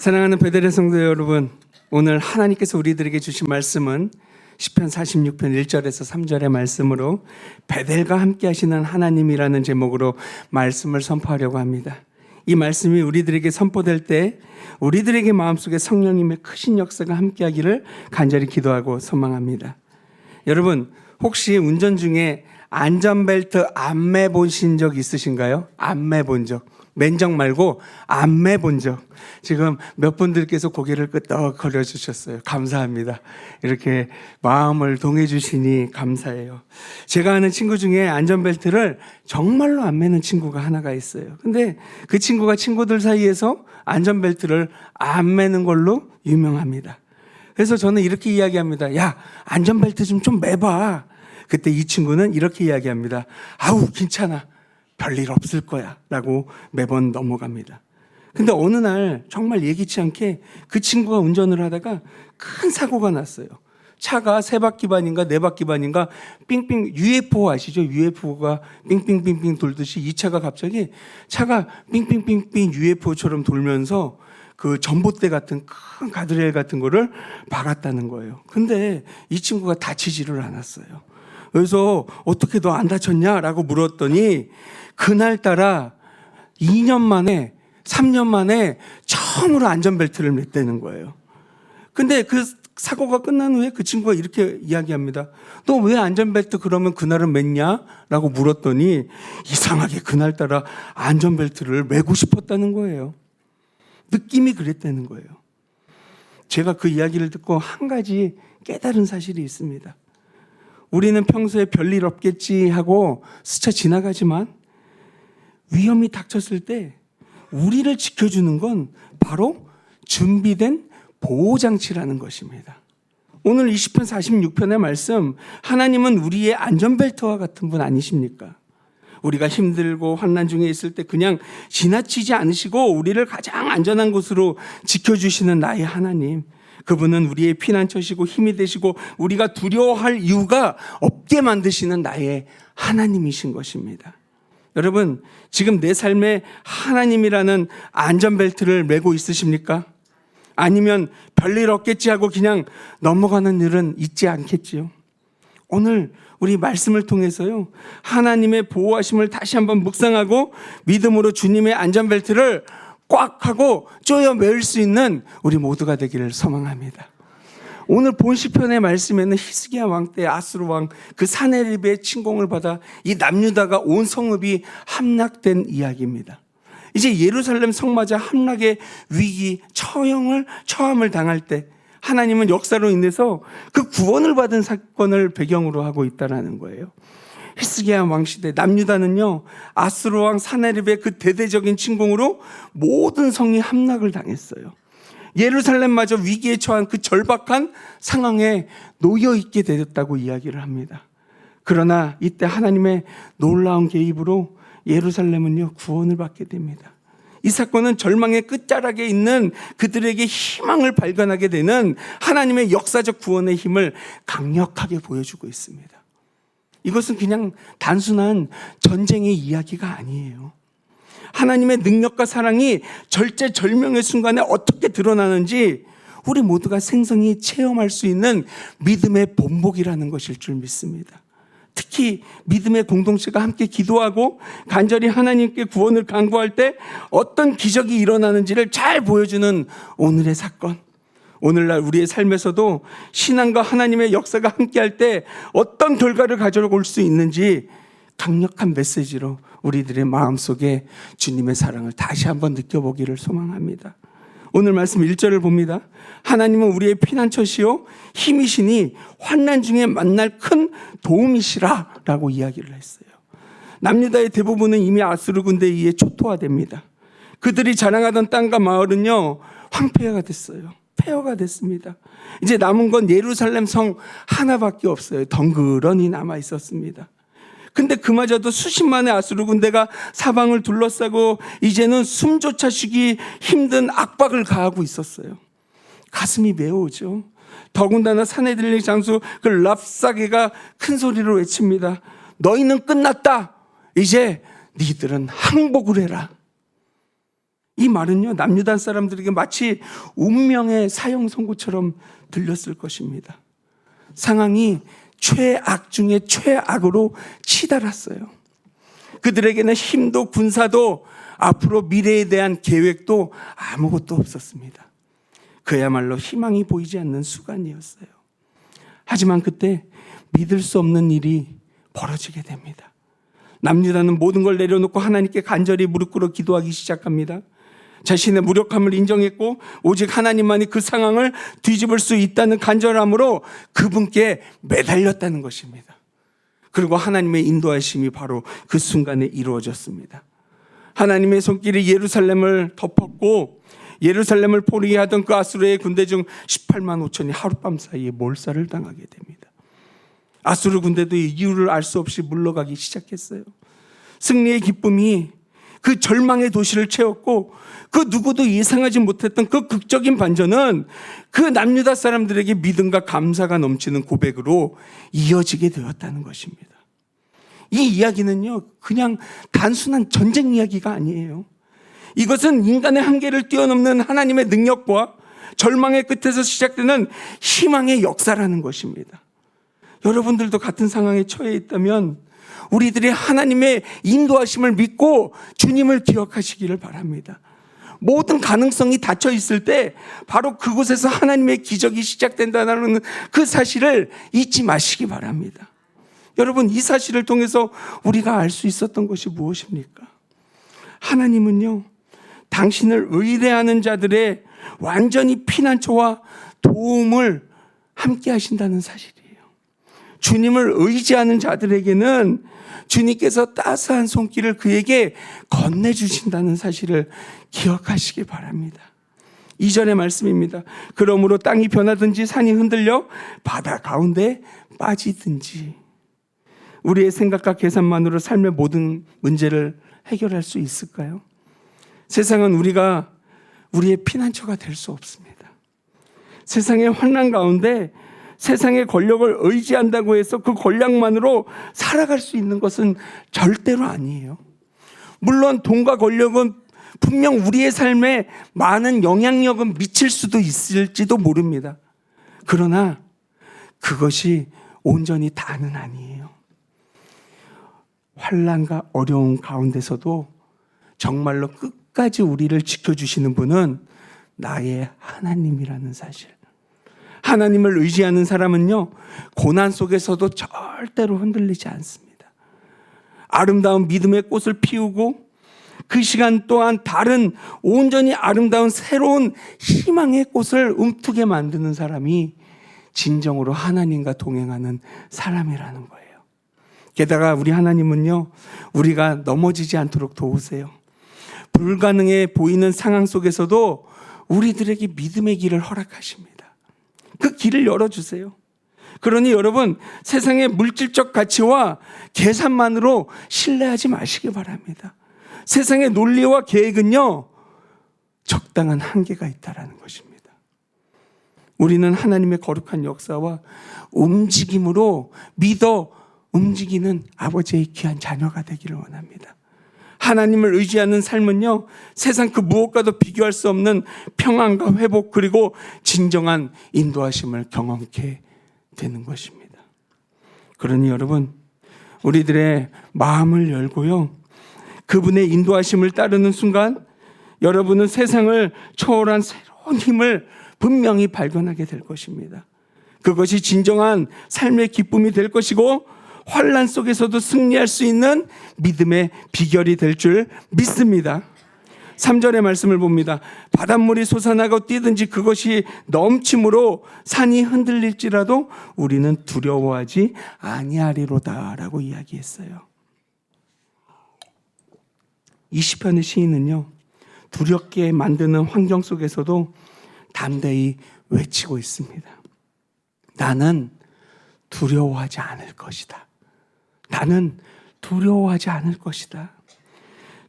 사랑하는 베델의 성도 여러분, 오늘 하나님께서 우리들에게 주신 말씀은 시편 46편 1절에서 3절의 말씀으로 베델과 함께 하시는 하나님이라는 제목으로 말씀을 선포하려고 합니다. 이 말씀이 우리들에게 선포될 때 우리들에게 마음속에 성령님의 크신 역사가 함께하기를 간절히 기도하고 소망합니다. 여러분, 혹시 운전 중에 안전벨트 안 매보신 적 있으신가요? 안 매본 적. 맨적 말고 안 매본 적. 지금 몇 분들께서 고개를 끄덕거려 주셨어요. 감사합니다. 이렇게 마음을 동해 주시니 감사해요. 제가 아는 친구 중에 안전벨트를 정말로 안 매는 친구가 하나가 있어요. 근데 그 친구가 친구들 사이에서 안전벨트를 안 매는 걸로 유명합니다. 그래서 저는 이렇게 이야기합니다. 야, 안전벨트 좀 매봐. 그때 이 친구는 이렇게 이야기합니다. 아우, 괜찮아. 별일 없을 거야 라고 매번 넘어갑니다. 근데 어느 날 정말 예기치 않게 그 친구가 운전을 하다가 큰 사고가 났어요. 차가 3바퀴 반인가 4바퀴 반인가 삥삥, UFO 아시죠? UFO가 삥삥삥삥 돌듯이 이 차가 갑자기 차가 삥삥삥삥 UFO처럼 돌면서 그 전봇대 같은 큰 가드레일 같은 거를 박았다는 거예요. 근데 이 친구가 다치지를 않았어요. 그래서 어떻게 너 안 다쳤냐라고 물었더니 그날따라 2년 만에 3년 만에 처음으로 안전벨트를 맸다는 거예요. 근데 그 사고가 끝난 후에 그 친구가 이렇게 이야기합니다. 너 왜 안전벨트 그러면 그날은 맸냐? 라고 물었더니 이상하게 그날따라 안전벨트를 매고 싶었다는 거예요. 느낌이 그랬다는 거예요. 제가 그 이야기를 듣고 한 가지 깨달은 사실이 있습니다. 우리는 평소에 별일 없겠지 하고 스쳐 지나가지만 위험이 닥쳤을 때 우리를 지켜주는 건 바로 준비된 보호장치라는 것입니다. 오늘 20편 46편의 말씀, 하나님은 우리의 안전벨트와 같은 분 아니십니까? 우리가 힘들고 환난 중에 있을 때 그냥 지나치지 않으시고 우리를 가장 안전한 곳으로 지켜주시는 나의 하나님, 그분은 우리의 피난처시고 힘이 되시고 우리가 두려워할 이유가 없게 만드시는 나의 하나님이신 것입니다. 여러분, 지금 내 삶에 하나님이라는 안전벨트를 매고 있으십니까? 아니면 별일 없겠지 하고 그냥 넘어가는 일은 있지 않겠지요? 오늘 우리 말씀을 통해서요, 하나님의 보호하심을 다시 한번 묵상하고 믿음으로 주님의 안전벨트를 꽉 하고 쪼여 매일 수 있는 우리 모두가 되기를 소망합니다. 오늘 본 시편의 말씀에는 히스기야 왕 때 아수르 왕 그 사네립의 침공을 받아 이 남유다가 온 성읍이 함락된 이야기입니다. 이제 예루살렘 성마저 함락의 위기, 처함을 당할 때 하나님은 역사로 인해서 그 구원을 받은 사건을 배경으로 하고 있다는 거예요. 히스기야 왕 시대 남유다는요, 아수르 왕 사네립의 그 대대적인 침공으로 모든 성이 함락을 당했어요. 예루살렘마저 위기에 처한 그 절박한 상황에 놓여 있게 되었다고 이야기를 합니다. 그러나 이때 하나님의 놀라운 개입으로 예루살렘은요, 구원을 받게 됩니다. 이 사건은 절망의 끝자락에 있는 그들에게 희망을 발견하게 되는 하나님의 역사적 구원의 힘을 강력하게 보여주고 있습니다. 이것은 그냥 단순한 전쟁의 이야기가 아니에요. 하나님의 능력과 사랑이 절제절명의 순간에 어떻게 드러나는지 우리 모두가 생생히 체험할 수 있는 믿음의 본보기라는 것일 줄 믿습니다. 특히 믿음의 공동체가 함께 기도하고 간절히 하나님께 구원을 간구할 때 어떤 기적이 일어나는지를 잘 보여주는 오늘의 사건, 오늘날 우리의 삶에서도 신앙과 하나님의 역사가 함께할 때 어떤 결과를 가져올 수 있는지 강력한 메시지로 우리들의 마음속에 주님의 사랑을 다시 한번 느껴보기를 소망합니다. 오늘 말씀 1절을 봅니다. 하나님은 우리의 피난처시요 힘이시니 환난 중에 만날 큰 도움이시라 라고 이야기를 했어요. 남유다의 대부분은 이미 아수르 군대에 의해 초토화됩니다. 그들이 자랑하던 땅과 마을은요, 황폐화가 됐어요. 폐허가 됐습니다. 이제 남은 건 예루살렘 성 하나밖에 없어요. 덩그러니 남아 있었습니다. 근데 그마저도 수십만의 아수르 군대가 사방을 둘러싸고 이제는 숨조차 쉬기 힘든 압박을 가하고 있었어요. 가슴이 메어오죠. 더군다나 사내들린 장수 그 랍사게가 큰 소리로 외칩니다. 너희는 끝났다. 이제 니들은 항복을 해라. 이 말은요, 남유다 사람들에게 마치 운명의 사형 선고처럼 들렸을 것입니다. 상황이 최악 중에 최악으로 치달았어요. 그들에게는 힘도 군사도 앞으로 미래에 대한 계획도 아무것도 없었습니다. 그야말로 희망이 보이지 않는 수간이었어요. 하지만 그때 믿을 수 없는 일이 벌어지게 됩니다. 남유다는 모든 걸 내려놓고 하나님께 간절히 무릎 꿇어 기도하기 시작합니다. 자신의 무력함을 인정했고 오직 하나님만이 그 상황을 뒤집을 수 있다는 간절함으로 그분께 매달렸다는 것입니다. 그리고 하나님의 인도하심이 바로 그 순간에 이루어졌습니다. 하나님의 손길이 예루살렘을 덮었고 예루살렘을 포위하게 하던 그 아수르의 군대 중 18만 5천이 하룻밤 사이에 몰살을 당하게 됩니다. 아수르 군대도 이유를 알 수 없이 물러가기 시작했어요. 승리의 기쁨이 그 절망의 도시를 채웠고 그 누구도 예상하지 못했던 그 극적인 반전은 그 남유다 사람들에게 믿음과 감사가 넘치는 고백으로 이어지게 되었다는 것입니다. 이 이야기는요, 그냥 단순한 전쟁 이야기가 아니에요. 이것은 인간의 한계를 뛰어넘는 하나님의 능력과 절망의 끝에서 시작되는 희망의 역사라는 것입니다. 여러분들도 같은 상황에 처해 있다면 우리들이 하나님의 인도하심을 믿고 주님을 기억하시기를 바랍니다. 모든 가능성이 닫혀 있을 때 바로 그곳에서 하나님의 기적이 시작된다는 그 사실을 잊지 마시기 바랍니다. 여러분, 이 사실을 통해서 우리가 알 수 있었던 것이 무엇입니까? 하나님은요, 당신을 의뢰하는 자들의 완전히 피난처와 도움을 함께 하신다는 사실이에요. 주님을 의지하는 자들에게는 주님께서 따스한 손길을 그에게 건네주신다는 사실을 기억하시기 바랍니다. 2절의 말씀입니다. 그러므로 땅이 변하든지 산이 흔들려 바다 가운데 빠지든지. 우리의 생각과 계산만으로 삶의 모든 문제를 해결할 수 있을까요? 세상은 우리의 피난처가 될 수 없습니다. 세상의 환난 가운데 세상의 권력을 의지한다고 해서 그 권력만으로 살아갈 수 있는 것은 절대로 아니에요. 물론 돈과 권력은 분명 우리의 삶에 많은 영향력은 미칠 수도 있을지도 모릅니다. 그러나 그것이 온전히 다는 아니에요. 환난과 어려움 가운데서도 정말로 끝까지 우리를 지켜주시는 분은 나의 하나님이라는 사실. 하나님을 의지하는 사람은요, 고난 속에서도 절대로 흔들리지 않습니다. 아름다운 믿음의 꽃을 피우고 그 시간 또한 다른 온전히 아름다운 새로운 희망의 꽃을 움트게 만드는 사람이 진정으로 하나님과 동행하는 사람이라는 거예요. 게다가 우리 하나님은요, 우리가 넘어지지 않도록 도우세요. 불가능해 보이는 상황 속에서도 우리들에게 믿음의 길을 허락하십니다. 그 길을 열어주세요. 그러니 여러분, 세상의 물질적 가치와 계산만으로 신뢰하지 마시기 바랍니다. 세상의 논리와 계획은요, 적당한 한계가 있다는 것입니다. 우리는 하나님의 거룩한 역사와 움직임으로 믿어 움직이는 아버지의 귀한 자녀가 되기를 원합니다. 하나님을 의지하는 삶은요, 세상 그 무엇과도 비교할 수 없는 평안과 회복 그리고 진정한 인도하심을 경험케 되는 것입니다. 그러니 여러분, 우리들의 마음을 열고요, 그분의 인도하심을 따르는 순간 여러분은 세상을 초월한 새로운 힘을 분명히 발견하게 될 것입니다. 그것이 진정한 삶의 기쁨이 될 것이고 환난 속에서도 승리할 수 있는 믿음의 비결이 될 줄 믿습니다. 3절의 말씀을 봅니다. 바닷물이 솟아나고 뛰든지 그것이 넘침으로 산이 흔들릴지라도 우리는 두려워하지 아니하리로다라고 이야기했어요. 이 시편의 시인은요, 두렵게 만드는 환경 속에서도 담대히 외치고 있습니다. 나는 두려워하지 않을 것이다. 나는 두려워하지 않을 것이다.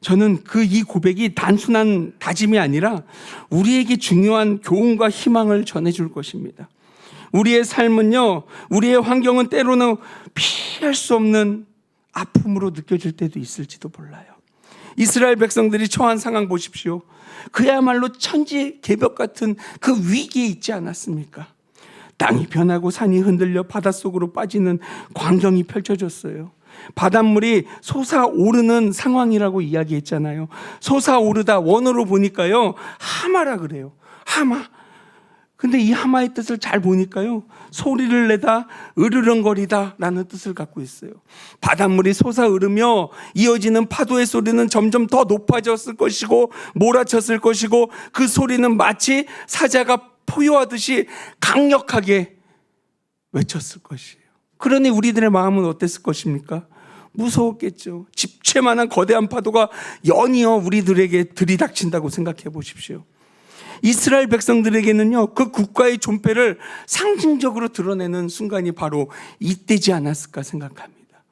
저는 이 고백이 단순한 다짐이 아니라 우리에게 중요한 교훈과 희망을 전해줄 것입니다. 우리의 삶은요, 우리의 환경은 때로는 피할 수 없는 아픔으로 느껴질 때도 있을지도 몰라요. 이스라엘 백성들이 처한 상황 보십시오. 그야말로 천지개벽 같은 그 위기에 있지 않았습니까? 땅이 변하고 산이 흔들려 바닷속으로 빠지는 광경이 펼쳐졌어요. 바닷물이 솟아오르는 상황이라고 이야기했잖아요. 솟아오르다, 원어로 보니까요, 하마라 그래요. 하마. 근데 이 하마의 뜻을 잘 보니까요, 소리를 내다, 으르렁거리다 라는 뜻을 갖고 있어요. 바닷물이 솟아오르며 이어지는 파도의 소리는 점점 더 높아졌을 것이고 몰아쳤을 것이고, 그 소리는 마치 사자가 포효하듯이 강력하게 외쳤을 것이에요. 그러니 우리들의 마음은 어땠을 것입니까? 무서웠겠죠. 집채만한 거대한 파도가 연이어 우리들에게 들이닥친다고 생각해 보십시오. 이스라엘 백성들에게는요, 그 국가의 존폐를 상징적으로 드러내는 순간이 바로 이때지 않았을까 생각합니다.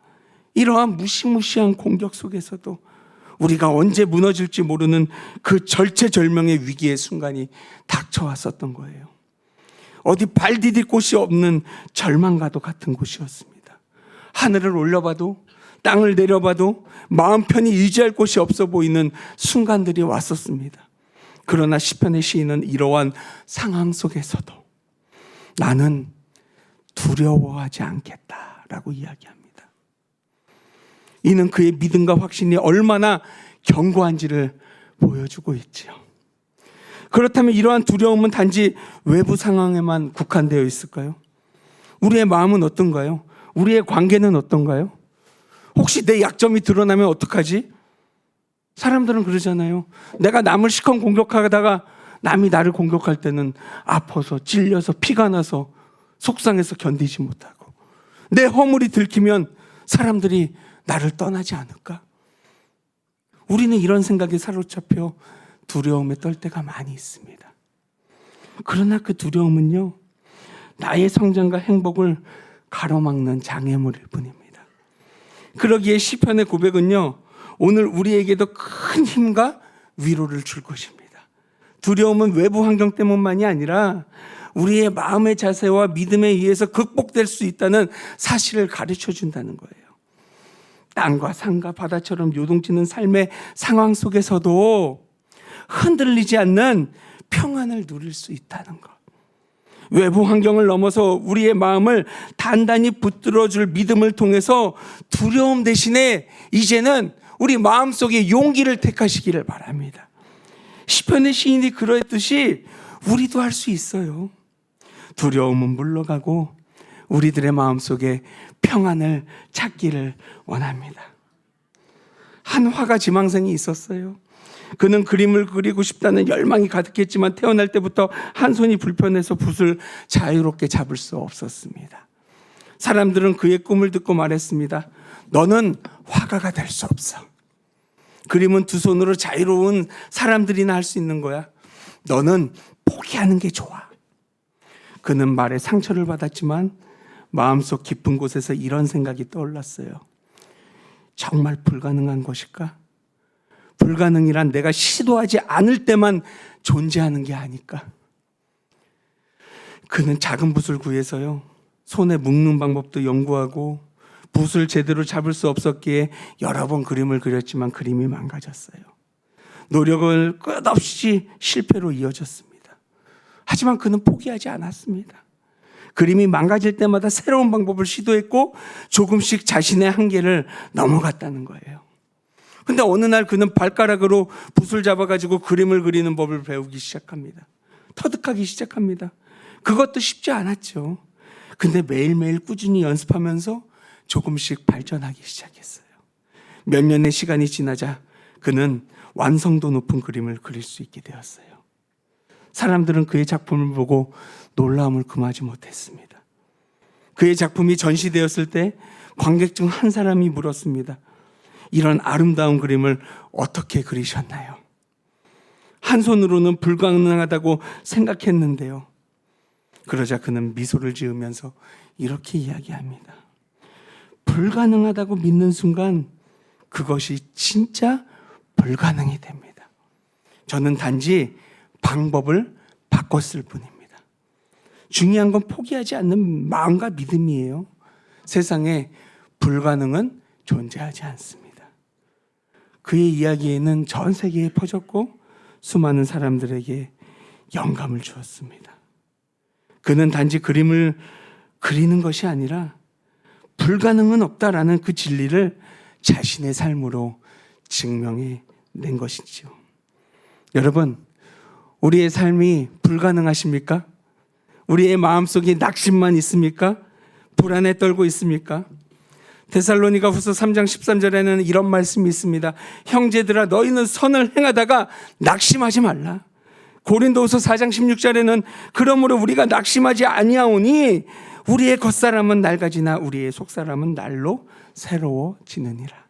이러한 무시무시한 공격 속에서도 우리가 언제 무너질지 모르는 그 절체절명의 위기의 순간이 닥쳐왔었던 거예요. 어디 발 디딜 곳이 없는 절망과도 같은 곳이었습니다. 하늘을 올려봐도, 땅을 내려봐도 마음 편히 의지할 곳이 없어 보이는 순간들이 왔었습니다. 그러나 시편의 시인은 이러한 상황 속에서도 나는 두려워하지 않겠다라고 이야기합니다. 이는 그의 믿음과 확신이 얼마나 견고한지를 보여주고 있지요. 그렇다면 이러한 두려움은 단지 외부 상황에만 국한되어 있을까요? 우리의 마음은 어떤가요? 우리의 관계는 어떤가요? 혹시 내 약점이 드러나면 어떡하지? 사람들은 그러잖아요. 내가 남을 시컨 공격하다가 남이 나를 공격할 때는 아파서 찔려서 피가 나서 속상해서 견디지 못하고, 내 허물이 들키면 사람들이 나를 떠나지 않을까? 우리는 이런 생각에 사로잡혀 두려움에 떨 때가 많이 있습니다. 그러나 그 두려움은요, 나의 성장과 행복을 가로막는 장애물일 뿐입니다. 그러기에 시편의 고백은요, 오늘 우리에게도 큰 힘과 위로를 줄 것입니다. 두려움은 외부 환경 때문만이 아니라 우리의 마음의 자세와 믿음에 의해서 극복될 수 있다는 사실을 가르쳐 준다는 거예요. 땅과 산과 바다처럼 요동치는 삶의 상황 속에서도 흔들리지 않는 평안을 누릴 수 있다는 것. 외부 환경을 넘어서 우리의 마음을 단단히 붙들어줄 믿음을 통해서 두려움 대신에 이제는 우리 마음속에 용기를 택하시기를 바랍니다. 시편의 시인이 그러했듯이 우리도 할 수 있어요. 두려움은 물러가고 우리들의 마음속에 평안을 찾기를 원합니다. 한 화가 지망생이 있었어요. 그는 그림을 그리고 싶다는 열망이 가득했지만 태어날 때부터 한 손이 불편해서 붓을 자유롭게 잡을 수 없었습니다. 사람들은 그의 꿈을 듣고 말했습니다. 너는 화가가 될 수 없어. 그림은 두 손으로 자유로운 사람들이나 할 수 있는 거야. 너는 포기하는 게 좋아. 그는 말에 상처를 받았지만 마음속 깊은 곳에서 이런 생각이 떠올랐어요. 정말 불가능한 것일까? 불가능이란 내가 시도하지 않을 때만 존재하는 게 아닐까? 그는 작은 붓을 구해서요, 손에 묶는 방법도 연구하고 붓을 제대로 잡을 수 없었기에 여러 번 그림을 그렸지만 그림이 망가졌어요. 노력을 끝없이 실패로 이어졌습니다. 하지만 그는 포기하지 않았습니다. 그림이 망가질 때마다 새로운 방법을 시도했고 조금씩 자신의 한계를 넘어갔다는 거예요. 근데 어느 날 그는 발가락으로 붓을 잡아가지고 그림을 그리는 법을 배우기 시작합니다. 터득하기 시작합니다. 그것도 쉽지 않았죠. 근데 매일매일 꾸준히 연습하면서 조금씩 발전하기 시작했어요. 몇 년의 시간이 지나자 그는 완성도 높은 그림을 그릴 수 있게 되었어요. 사람들은 그의 작품을 보고 놀라움을 금하지 못했습니다. 그의 작품이 전시되었을 때 관객 중 한 사람이 물었습니다. 이런 아름다운 그림을 어떻게 그리셨나요? 한 손으로는 불가능하다고 생각했는데요. 그러자 그는 미소를 지으면서 이렇게 이야기합니다. 불가능하다고 믿는 순간 그것이 진짜 불가능이 됩니다. 저는 단지 방법을 바꿨을 뿐입니다. 중요한 건 포기하지 않는 마음과 믿음이에요. 세상에 불가능은 존재하지 않습니다. 그의 이야기에는 전 세계에 퍼졌고 수많은 사람들에게 영감을 주었습니다. 그는 단지 그림을 그리는 것이 아니라 불가능은 없다라는 그 진리를 자신의 삶으로 증명해 낸 것이죠. 여러분, 우리의 삶이 불가능하십니까? 우리의 마음속에 낙심만 있습니까? 불안에 떨고 있습니까? 데살로니가 후서 3장 13절에는 이런 말씀이 있습니다. 형제들아, 너희는 선을 행하다가 낙심하지 말라. 고린도후서 4장 16절에는 그러므로 우리가 낙심하지 아니하오니 우리의 겉사람은 낡아지나 우리의 속사람은 날로 새로워지느니라.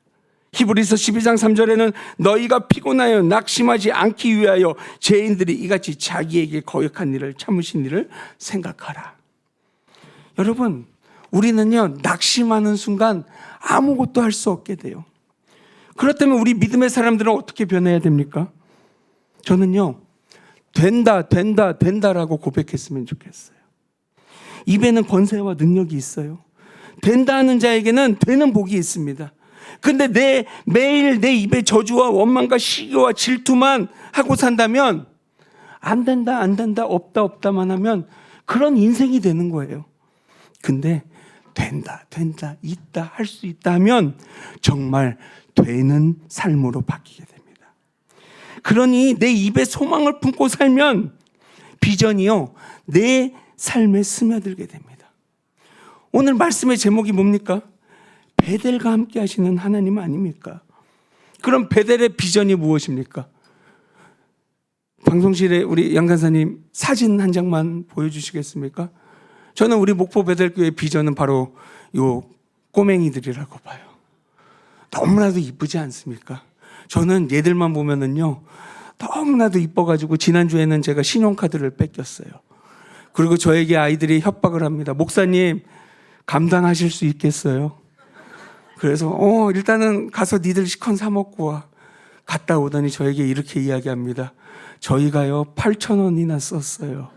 히브리서 12장 3절에는 너희가 피곤하여 낙심하지 않기 위하여 죄인들이 이같이 자기에게 거역한 일을 참으신 일을 생각하라. 여러분, 우리는요, 낙심하는 순간 아무것도 할 수 없게 돼요. 그렇다면 우리 믿음의 사람들은 어떻게 변해야 됩니까? 저는요, 된다라고 고백했으면 좋겠어요. 입에는 권세와 능력이 있어요. 된다 하는 자에게는 되는 복이 있습니다. 근데 매일 내 입에 저주와 원망과 시기와 질투만 하고 산다면 안 된다, 없다만 하면 그런 인생이 되는 거예요. 근데 된다, 있다, 할 수 있다 하면 정말 되는 삶으로 바뀌게 됩니다. 그러니 내 입에 소망을 품고 살면 비전이요, 내 삶에 스며들게 됩니다. 오늘 말씀의 제목이 뭡니까? 베델과 함께 하시는 하나님 아닙니까? 그럼 베델의 비전이 무엇입니까? 방송실에 우리 양 간사님 사진 한 장만 보여주시겠습니까? 저는 우리 목포 베델교회 비전은 바로 요 꼬맹이들이라고 봐요. 너무나도 이쁘지 않습니까? 저는 얘들만 보면은요, 너무나도 이뻐가지고 지난주에는 제가 신용카드를 뺏겼어요. 그리고 저에게 아이들이 협박을 합니다. 목사님, 감당하실 수 있겠어요? 그래서 일단은 가서 니들 시컨 사 먹고 와. 갔다 오더니 저에게 이렇게 이야기합니다. 저희가요 8,000원이나 썼어요.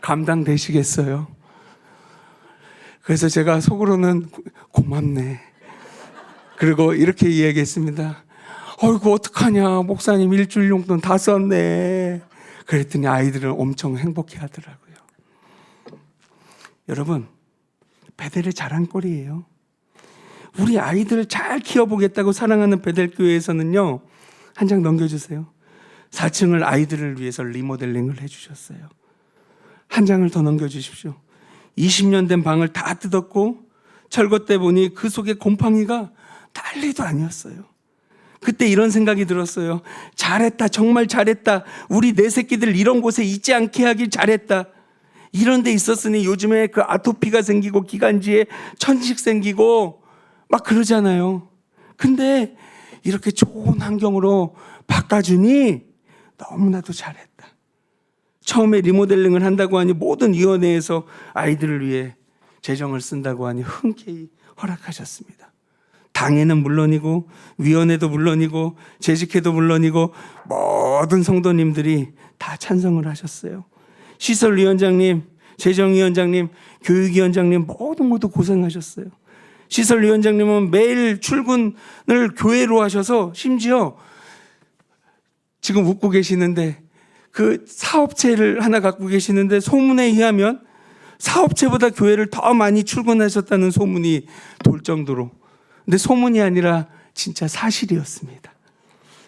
감당되시겠어요? 그래서 제가 속으로는 고맙네. 그리고 이렇게 이야기했습니다. 어이구 어떡하냐, 목사님 일주일 용돈 다 썼네. 그랬더니 아이들은 엄청 행복해 하더라고요. 여러분, 베델의 자랑거리예요. 우리 아이들을 잘 키워보겠다고 사랑하는 베델교회에서는요, 한 장 넘겨주세요. 4층을 아이들을 위해서 리모델링을 해주셨어요. 한 장을 더 넘겨주십시오. 20년 된 방을 다 뜯었고 철거 때 보니 그 속에 곰팡이가 난리도 아니었어요. 그때 이런 생각이 들었어요. 잘했다, 정말 잘했다. 우리 내 새끼들 이런 곳에 있지 않게 하길 잘했다. 이런 데 있었으니 요즘에 그 아토피가 생기고 기관지에 천식 생기고 막 그러잖아요. 근데 이렇게 좋은 환경으로 바꿔주니 너무나도 잘했다. 처음에 리모델링을 한다고 하니 모든 위원회에서 아이들을 위해 재정을 쓴다고 하니 흔쾌히 허락하셨습니다. 당회는 물론이고 위원회도 물론이고 재직회도 물론이고 모든 성도님들이 다 찬성을 하셨어요. 시설위원장님, 재정위원장님, 교육위원장님 모두 고생하셨어요. 시설위원장님은 매일 출근을 교회로 하셔서 심지어 지금 웃고 계시는데 그 사업체를 하나 갖고 계시는데 소문에 의하면 사업체보다 교회를 더 많이 출근하셨다는 소문이 돌 정도로, 근데 소문이 아니라 진짜 사실이었습니다.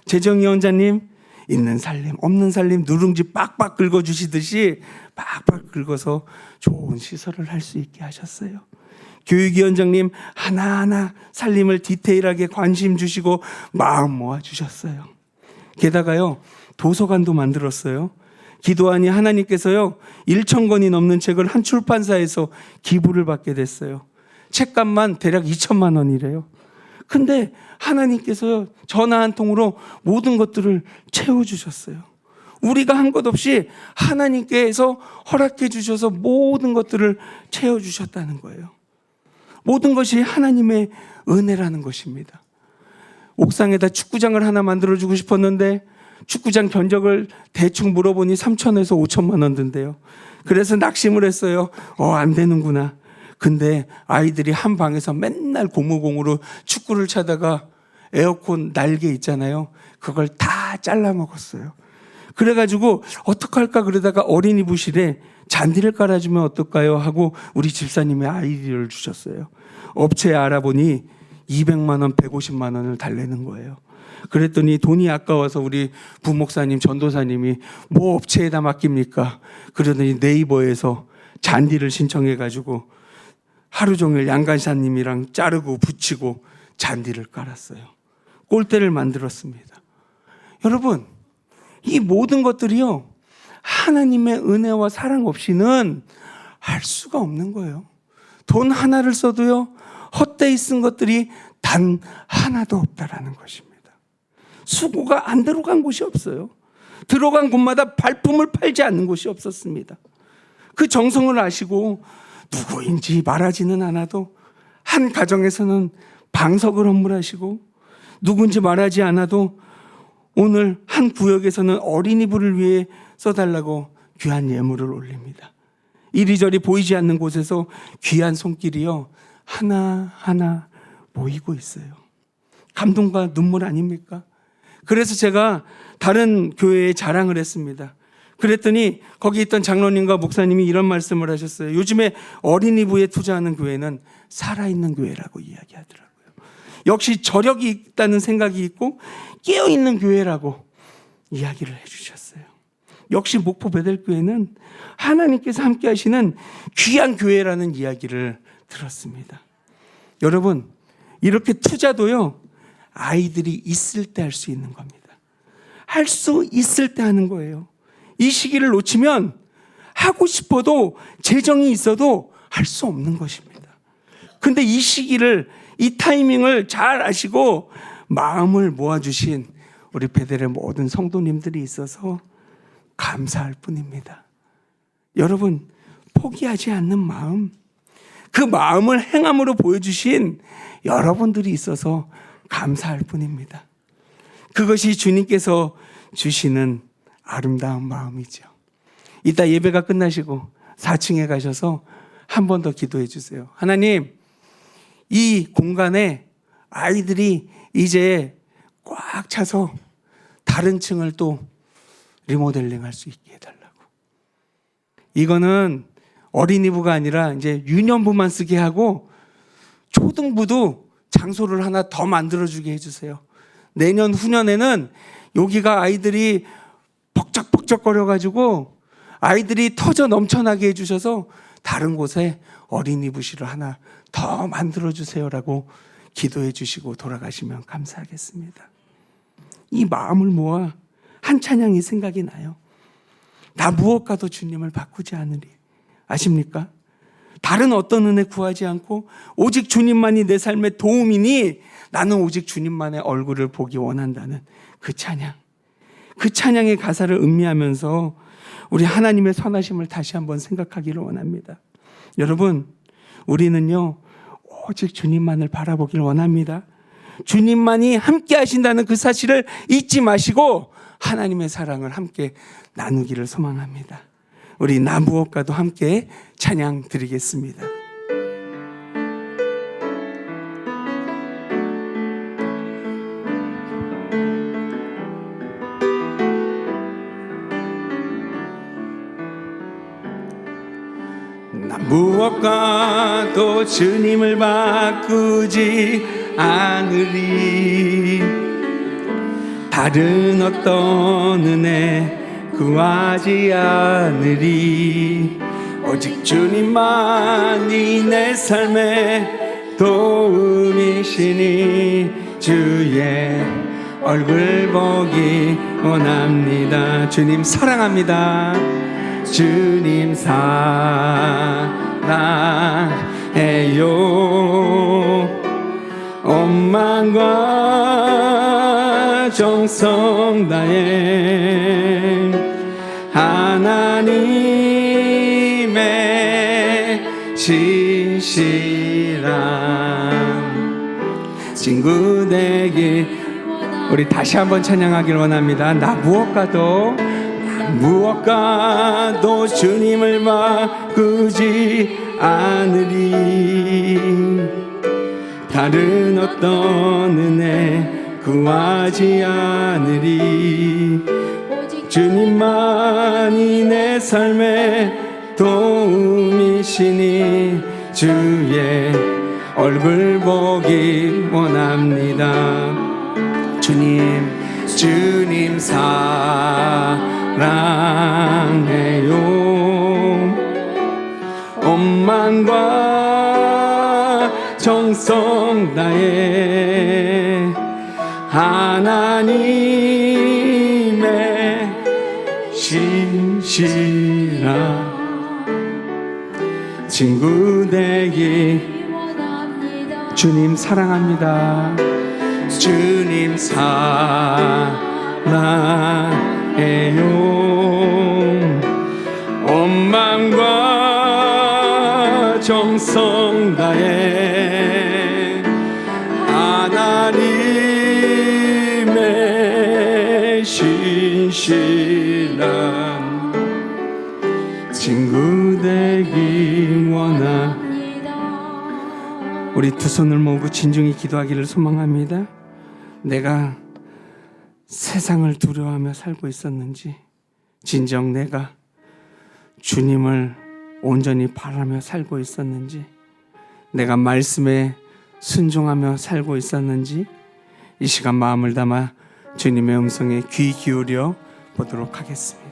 재정위원장님 있는 살림 없는 살림 누룽지 빡빡 긁어주시듯이 빡빡 긁어서 좋은 시설을 할 수 있게 하셨어요. 교육위원장님 하나하나 살림을 디테일하게 관심 주시고 마음 모아주셨어요. 게다가요 도서관도 만들었어요. 기도하니 하나님께서요 1,000권이 넘는 책을 한 출판사에서 기부를 받게 됐어요. 책값만 대략 2천만 원이래요. 근데 하나님께서요 전화 한 통으로 모든 것들을 채워주셨어요. 우리가 한 것 없이 하나님께서 허락해 주셔서 모든 것들을 채워주셨다는 거예요. 모든 것이 하나님의 은혜라는 것입니다. 옥상에다 축구장을 하나 만들어주고 싶었는데 축구장 견적을 대충 물어보니 3천에서 5천만 원 든대요. 그래서 낙심을 했어요. 안 되는구나. 근데 아이들이 한 방에서 맨날 고무공으로 축구를 차다가 에어컨 날개 있잖아요. 그걸 다 잘라 먹었어요. 그래가지고 어떡할까 그러다가 어린이 부실에 잔디를 깔아주면 어떨까요 하고 우리 집사님이 아이디어를 주셨어요. 업체에 알아보니 200만 원, 150만 원을 달래는 거예요. 그랬더니 돈이 아까워서 우리 부목사님, 전도사님이 뭐 업체에다 맡깁니까? 그러더니 네이버에서 잔디를 신청해가지고 하루 종일 양간사님이랑 자르고 붙이고 잔디를 깔았어요. 꼴대를 만들었습니다. 여러분, 이 모든 것들이요, 하나님의 은혜와 사랑 없이는 할 수가 없는 거예요. 돈 하나를 써도요, 헛되이 쓴 것들이 단 하나도 없다라는 것입니다. 수고가 안 들어간 곳이 없어요. 들어간 곳마다 발품을 팔지 않는 곳이 없었습니다. 그 정성을 아시고 누구인지 말하지는 않아도 한 가정에서는 방석을 헌물하시고 누군지 말하지 않아도 오늘 한 구역에서는 어린이부를 위해 써달라고 귀한 예물을 올립니다. 이리저리 보이지 않는 곳에서 귀한 손길이요 하나하나 모이고 있어요. 감동과 눈물 아닙니까? 그래서 제가 다른 교회에 자랑을 했습니다. 그랬더니 거기 있던 장로님과 목사님이 이런 말씀을 하셨어요. 요즘에 어린이부에 투자하는 교회는 살아있는 교회라고 이야기하더라고요. 역시 저력이 있다는 생각이 있고 깨어있는 교회라고 이야기를 해주셨어요. 역시 목포 베델교회는 하나님께서 함께 하시는 귀한 교회라는 이야기를 들었습니다. 여러분, 이렇게 투자도요, 아이들이 있을 때 할 수 있는 겁니다. 할 수 있을 때 하는 거예요. 이 시기를 놓치면 하고 싶어도 재정이 있어도 할 수 없는 것입니다. 근데 이 시기를, 이 타이밍을 잘 아시고 마음을 모아주신 우리 베델의 모든 성도님들이 있어서 감사할 뿐입니다. 여러분, 포기하지 않는 마음, 그 마음을 행함으로 보여주신 여러분들이 있어서 감사할 뿐입니다. 그것이 주님께서 주시는 아름다운 마음이죠. 이따 예배가 끝나시고 4층에 가셔서 한 번 더 기도해 주세요. 하나님, 이 공간에 아이들이 이제 꽉 차서 다른 층을 또 리모델링 할 수 있게 해달라고. 이거는 어린이부가 아니라 이제 유년부만 쓰게 하고 초등부도 장소를 하나 더 만들어주게 해주세요. 내년 후년에는 여기가 아이들이 벅적벅적거려가지고 아이들이 터져 넘쳐나게 해주셔서 다른 곳에 어린이부실을 하나 더 만들어주세요라고 기도해 주시고 돌아가시면 감사하겠습니다. 이 마음을 모아 한 찬양이 생각이 나요. 나 무엇과도 주님을 바꾸지 않으리. 아십니까? 다른 어떤 은혜 구하지 않고 오직 주님만이 내 삶의 도움이니 나는 오직 주님만의 얼굴을 보기 원한다는 그 찬양. 그 찬양의 가사를 음미하면서 우리 하나님의 선하심을 다시 한번 생각하기를 원합니다. 여러분, 우리는요, 오직 주님만을 바라보길 원합니다. 주님만이 함께 하신다는 그 사실을 잊지 마시고 하나님의 사랑을 함께 나누기를 소망합니다. 우리 나 무엇과도 함께 찬양 드리겠습니다. 나 무엇과도 주님을 바꾸지 않으리. 다른 어떤 은혜 구하지 않으리. 오직 주님만이 내 삶의 도움이시니 주의 얼굴 보기 원합니다. 주님 사랑합니다. 주님 사랑해요. 온 마음과 정성 다해 하나님의 신실한 친구 되기. 우리 다시 한번 찬양하길 원합니다. 나 무엇과도 주님을 바꾸지 않으리. 다른 어떤 은혜 구하지 않으리. 주님만이 내 삶의 도움이시니 주의 얼굴 보기 원합니다. 주님 사랑해요. 온 마음과 정성 다해 하나님의 신실한 친구 되기 주님 사랑합니다. 주님 사랑해요. 온 마음과 정성 다해 하나님의 신실한 친구 되기 원합니다. 우리 두 손을 모으고 진중히 기도하기를 소망합니다. 내가 세상을 두려워하며 살고 있었는지, 진정 내가 주님을 온전히 바라며 살고 있었는지, 내가 말씀에 순종하며 살고 있었는지, 이 시간 마음을 담아 주님의 음성에 귀 기울여 보도록 하겠습니다.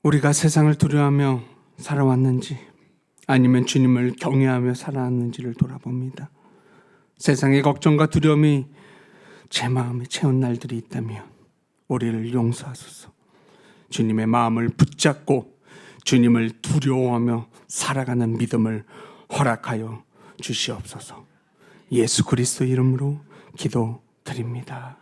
우리가 세상을 두려워하며 살아왔는지 아니면 주님을 경외하며 살아왔는지를 돌아봅니다. 세상의 걱정과 두려움이 제 마음에 채운 날들이 있다면 우리를 용서하소서. 주님의 마음을 붙잡고 주님을 두려워하며 살아가는 믿음을 허락하여 주시옵소서. 예수 그리스도 이름으로 기도드립니다.